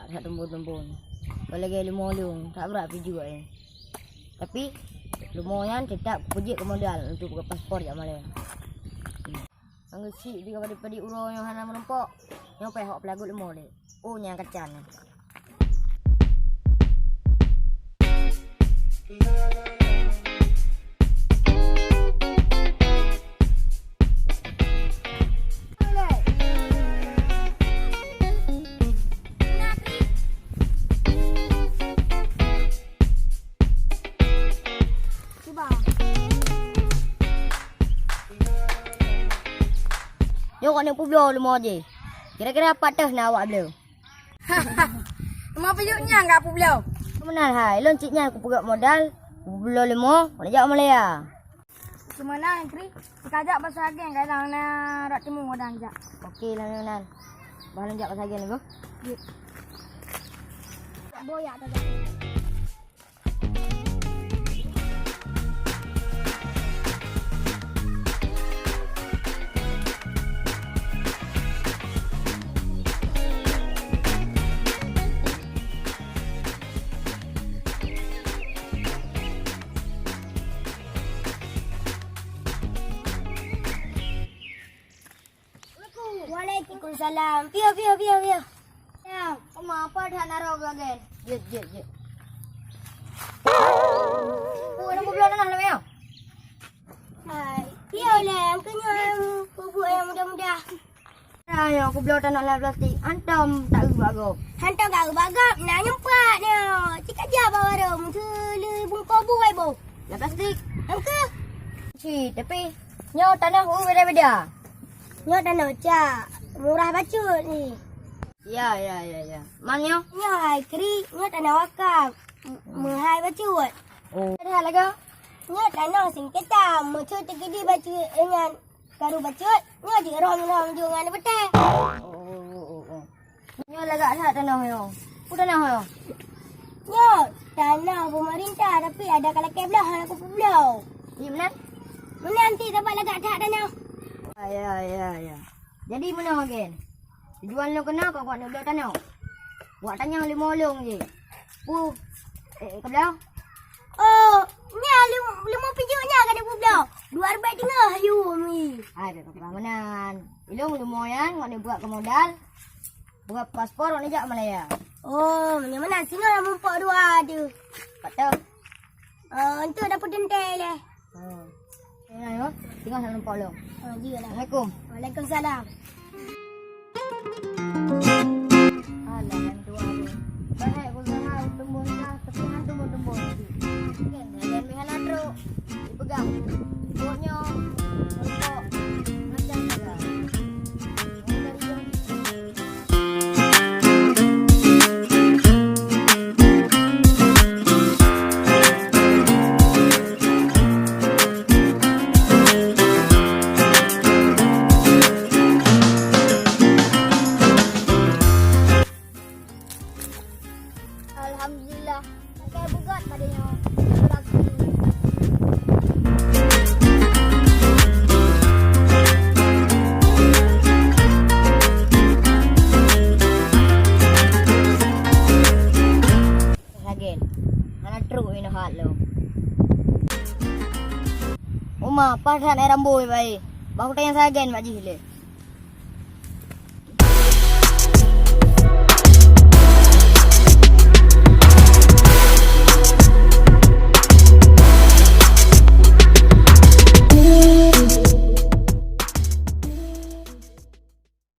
juga tak tembun-tembun. Lagi lumah-lung, tak berapa juga ya. Tapi lumayan tetap pejik ke modal untuk buka paspor jak Malaysia. Anggo si di pada urang yang hana menempok. Yang pehok pelagut lemah dek. Oh nyang kacan. Yo kau nak pulau lemah je. Kira-kira apa dah nak awak beliau? Mau pejuknya enggak pulau. Kemenal hai, lon ciknya aku pegat modal. Pulau lemah, nak jak Malaysia. Semana Kri, dikajak pasal agen kadang nak rak temu kadang jak. Okey lah Nan. Bahan jak pasal agen aku. Boyak tak jak. Waalaikumsalam. Pio. Ya, kamu apa dah narau agen? Je. Oh, nak pulau tanah lah ya. Hai. Pio lah, kena bubuk yang mudah-mudah. Ayo, aku pulau tanah lah plastik. Antam tak ubah aku. Hantar kat bagap nak nyempat dia. Cik aja bawa dia. Mula bungkau buai bo. Lah plastik. Angka. Si, tapi nyo tanah beda-beda. Nyo dah nak cak. Murah bacut ni. Ya. Mang nyo? Nyo hai Kri. Nyo tak nak wakaf. Mahal bacut. Oh. Ada lagi? Nyo tak nak singketam. Macam tergede bacut dengan karu bacut. Nyo je rom dengan betul. Oh. Nyo lagi ada tanah yo. Udah tanah yo. Nyo tanah pemerintah tapi ada kalaknya belah aku pulau. Di mana? Menanti dapat lagak tak tanah. Ya. Jadi mana agen? Tujuan lo kena kau nak beli tanah. Buat tanah 5 long je. Ke belah? Oh, ni lima pijuknya kada pulau. 2.5 ayu mi. Ada ke peramanan. Ilung lumayan nak buat ke modal. Buat paspor nak jak Malaysia. Oh, mana singa nak mumpuk dua tu. Patut. Untuk dapat dentai leh. Ayo, tinggal nak nampak lo. Dia lah. Assalamualaikum. Waalaikumsalam. Alah, hantu aku. Baik, aku dah tembun lah. Tapi hantu tembun. Kan, dan mihan adro. Dipegang. Buatnya. Nampak. Macam juga. Alhamdulillah. Pakai bugat padanya. Again. Mana truk ini hal lo. Uma, pasal nak rambu baik. Bahu tanya saya again mak jihile.